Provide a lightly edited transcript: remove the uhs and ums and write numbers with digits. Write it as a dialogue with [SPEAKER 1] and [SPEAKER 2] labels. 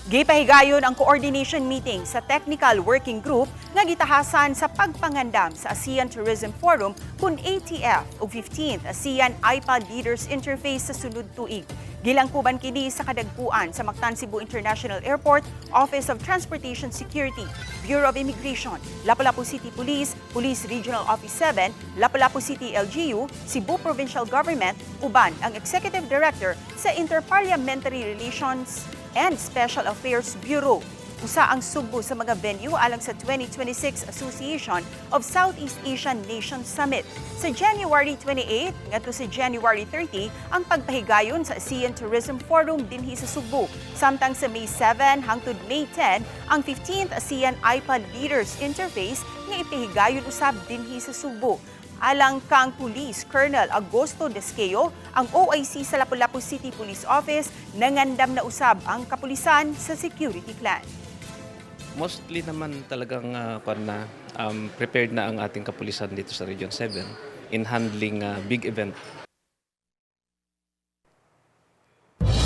[SPEAKER 1] Gipahigayon ang coordination meeting sa Technical Working Group nga gitahasan sa pagpangandam sa ASEAN Tourism Forum kun ATF ug 15th ASEAN IPA Leaders Interface sa sunod tuig. Gilangkuban kini sa kadagpuan sa Mactan Cebu International Airport, Office of Transportation Security, Bureau of Immigration, Lapu-Lapu City Police, Police Regional Office 7, Lapu-Lapu City LGU, Cebu Provincial Government, uban ang Executive Director sa Interparliamentary Relations and Special Affairs Bureau. Usa ang sugbo sa mga venue alang sa 2026 Association of Southeast Asian Nations Summit. Sa January 28 ngadto sa January 30 ang pagpahigayon sa ASEAN Tourism Forum dinhi sa Sugbo. Samtang sa May 7 hangtod May 10 ang 15th ASEAN IPA Leaders Interface nga ipahigayon usab dinhi sa Sugbo. Alang kang Police Colonel Augusto Desqueo, ang OIC sa Lapu-Lapu City Police Office nangandam na usab ang kapulisan sa security plan.
[SPEAKER 2] Mostly naman talagang prepared na ang ating kapulisan dito sa Region 7 in handling big event